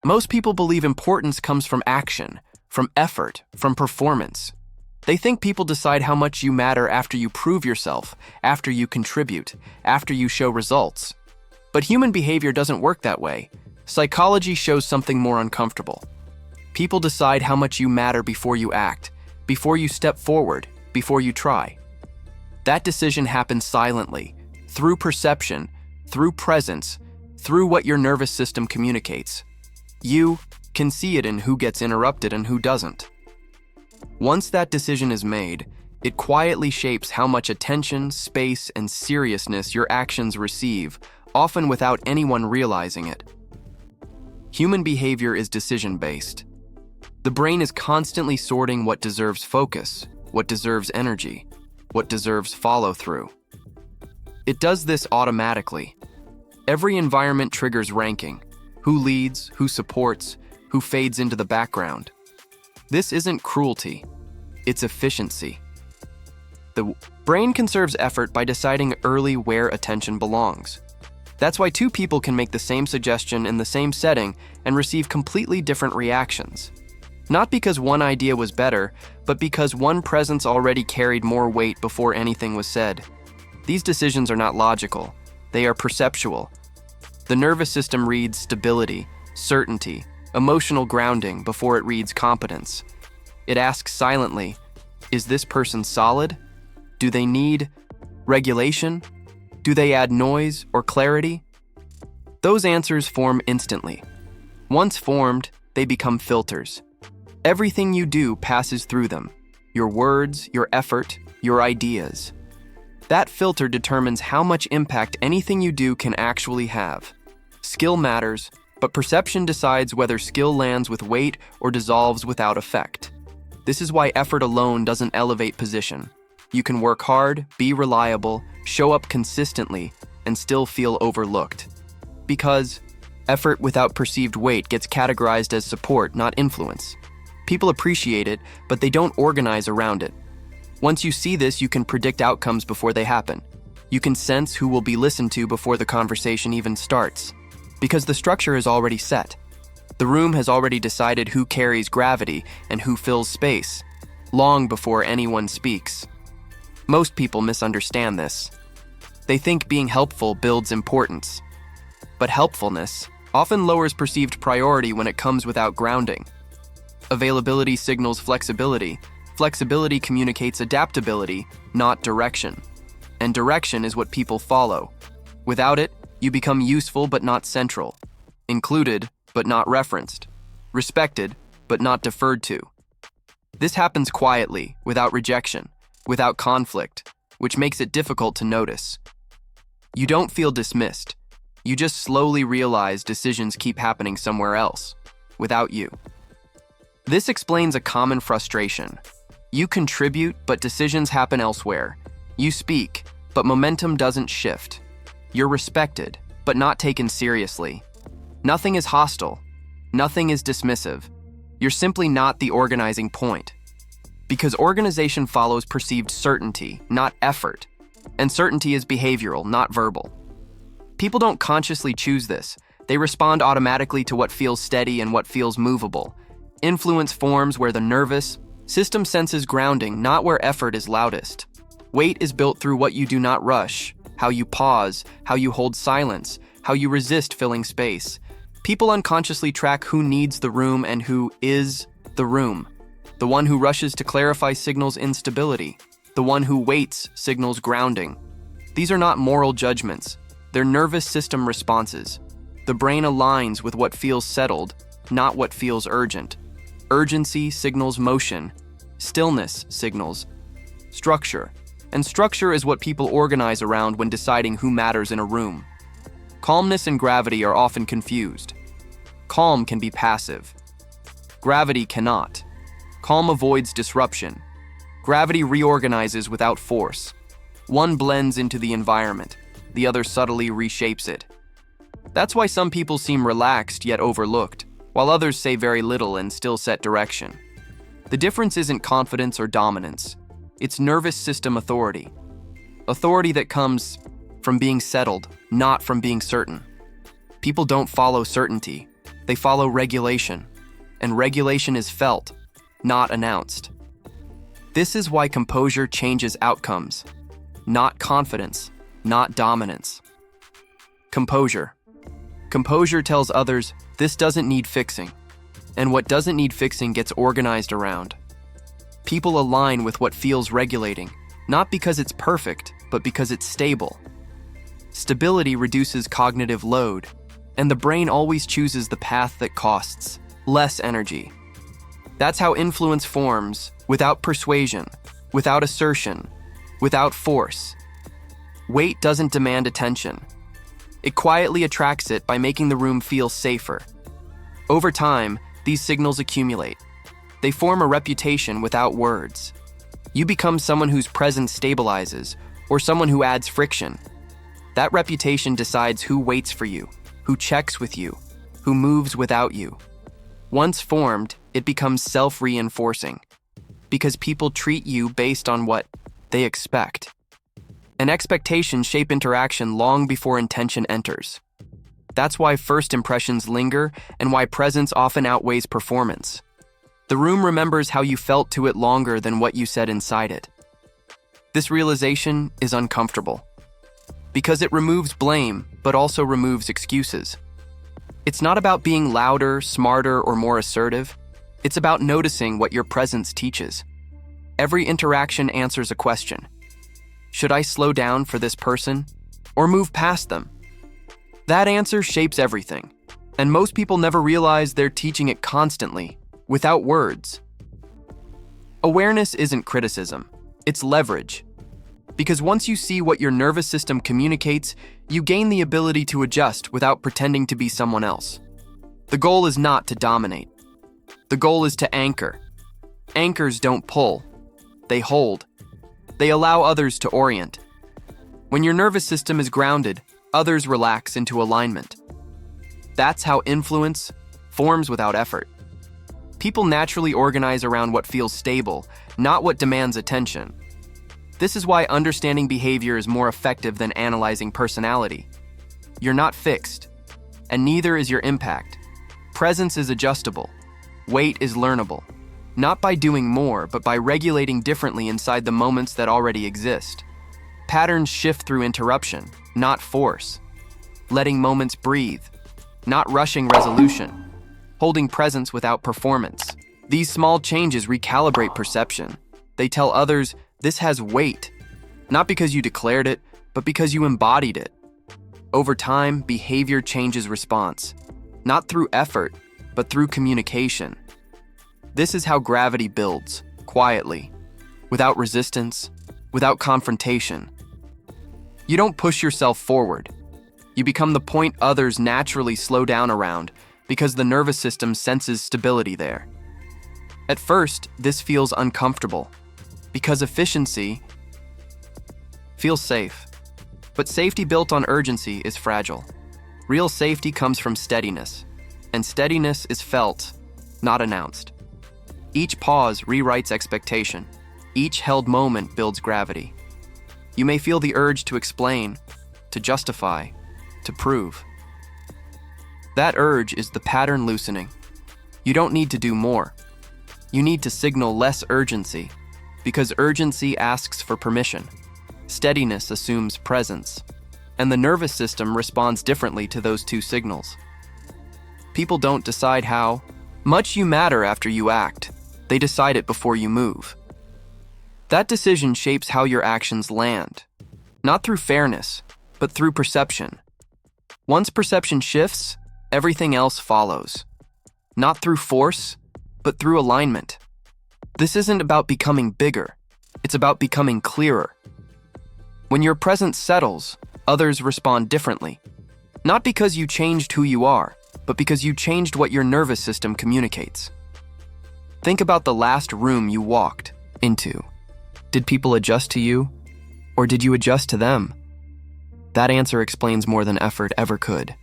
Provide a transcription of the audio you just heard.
Most people believe importance comes from action, from effort, from performance. They think people decide how much you matter after you prove yourself, after you contribute, after you show results. But human behavior doesn't work that way. Psychology shows something more uncomfortable. People decide how much you matter before you act, before you step forward, before you try. That decision happens silently, through perception, through presence, through what your nervous system communicates. You can see it in who gets interrupted and who doesn't. Once that decision is made, it quietly shapes how much attention, space, and seriousness your actions receive, often without anyone realizing it. Human behavior is decision-based. The brain is constantly sorting what deserves focus, what deserves energy, what deserves follow-through. It does this automatically. Every environment triggers ranking: who leads, who supports, who fades into the background. This isn't cruelty, it's efficiency. The brain conserves effort by deciding early where attention belongs. That's why two people can make the same suggestion in the same setting and receive completely different reactions. Not because one idea was better, but because one presence already carried more weight before anything was said. These decisions are not logical, they are perceptual. The nervous system reads stability, certainty, emotional grounding before it reads competence. It asks silently, is this person solid? Do they need regulation? Do they add noise or clarity? Those answers form instantly. Once formed, they become filters. Everything you do passes through them: your words, your effort, your ideas. That filter determines how much impact anything you do can actually have. Skill matters, but perception decides whether skill lands with weight or dissolves without effect. This is why effort alone doesn't elevate position. You can work hard, be reliable, show up consistently, and still feel overlooked. Because effort without perceived weight gets categorized as support, not influence. People appreciate it, but they don't organize around it. Once you see this, you can predict outcomes before they happen. You can sense who will be listened to before the conversation even starts. Because the structure is already set. The room has already decided who carries gravity and who fills space, long before anyone speaks. Most people misunderstand this. They think being helpful builds importance. But helpfulness often lowers perceived priority when it comes without grounding. Availability signals flexibility. Flexibility communicates adaptability, not direction. And direction is what people follow. Without it, you become useful but not central, included but not referenced, respected but not deferred to. This happens quietly, without rejection, without conflict, which makes it difficult to notice. You don't feel dismissed. You just slowly realize decisions keep happening somewhere else, without you. This explains a common frustration. You contribute, but decisions happen elsewhere. You speak, but momentum doesn't shift. You're respected, but not taken seriously. Nothing is hostile. Nothing is dismissive. You're simply not the organizing point. Because organization follows perceived certainty, not effort. And certainty is behavioral, not verbal. People don't consciously choose this. They respond automatically to what feels steady and what feels movable. Influence forms where the nervous system senses grounding, not where effort is loudest. Weight is built through what you do not rush, how you pause, how you hold silence, how you resist filling space. People unconsciously track who needs the room and who is the room. The one who rushes to clarify signals instability. The one who waits signals grounding. These are not moral judgments. They're nervous system responses. The brain aligns with what feels settled, not what feels urgent. Urgency signals motion. Stillness signals structure. And structure is what people organize around when deciding who matters in a room. Calmness and gravity are often confused. Calm can be passive. Gravity cannot. Calm avoids disruption. Gravity reorganizes without force. One blends into the environment. The other subtly reshapes it. That's why some people seem relaxed yet overlooked, while others say very little and still set direction. The difference isn't confidence or dominance. It's nervous system authority. Authority that comes from being settled, not from being certain. People don't follow certainty. They follow regulation, and regulation is felt, not announced. This is why composure changes outcomes, not confidence, not dominance. Composure. Composure tells others, this doesn't need fixing, and what doesn't need fixing gets organized around. People align with what feels regulating, not because it's perfect, but because it's stable. Stability reduces cognitive load, and the brain always chooses the path that costs less energy. That's how influence forms, without persuasion, without assertion, without force. Weight doesn't demand attention. It quietly attracts it by making the room feel safer. Over time, these signals accumulate. They form a reputation without words. You become someone whose presence stabilizes, or someone who adds friction. That reputation decides who waits for you, who checks with you, who moves without you. Once formed, it becomes self-reinforcing, because people treat you based on what they expect. And expectations shape interaction long before intention enters. That's why first impressions linger and why presence often outweighs performance. The room remembers how you felt to it longer than what you said inside it. This realization is uncomfortable, because it removes blame, but also removes excuses. It's not about being louder, smarter, or more assertive. It's about noticing what your presence teaches. Every interaction answers a question. Should I slow down for this person, or move past them? That answer shapes everything, and most people never realize they're teaching it constantly, without words. Awareness isn't criticism, it's leverage. Because once you see what your nervous system communicates, you gain the ability to adjust without pretending to be someone else. The goal is not to dominate. The goal is to anchor. Anchors don't pull, they hold. They allow others to orient. When your nervous system is grounded, others relax into alignment. That's how influence forms without effort. People naturally organize around what feels stable, not what demands attention. This is why understanding behavior is more effective than analyzing personality. You're not fixed, and neither is your impact. Presence is adjustable. Weight is learnable. Not by doing more, but by regulating differently inside the moments that already exist. Patterns shift through interruption, not force. Letting moments breathe, not rushing resolution. Holding presence without performance. These small changes recalibrate perception. They tell others, this has weight, not because you declared it, but because you embodied it. Over time, behavior changes response, not through effort, but through communication. This is how gravity builds, quietly, without resistance, without confrontation. You don't push yourself forward. You become the point others naturally slow down around because the nervous system senses stability there. At first, this feels uncomfortable because efficiency feels safe. But safety built on urgency is fragile. Real safety comes from steadiness, and steadiness is felt, not announced. Each pause rewrites expectation. Each held moment builds gravity. You may feel the urge to explain, to justify, to prove. That urge is the pattern loosening. You don't need to do more. You need to signal less urgency, because urgency asks for permission. Steadiness assumes presence, and the nervous system responds differently to those two signals. People don't decide how much you matter after you act. They decide it before you move. That decision shapes how your actions land, not through fairness, but through perception. Once perception shifts, everything else follows. Not through force, but through alignment. This isn't about becoming bigger, it's about becoming clearer. When your presence settles, others respond differently. Not because you changed who you are, but because you changed what your nervous system communicates. Think about the last room you walked into. Did people adjust to you, or did you adjust to them? That answer explains more than effort ever could.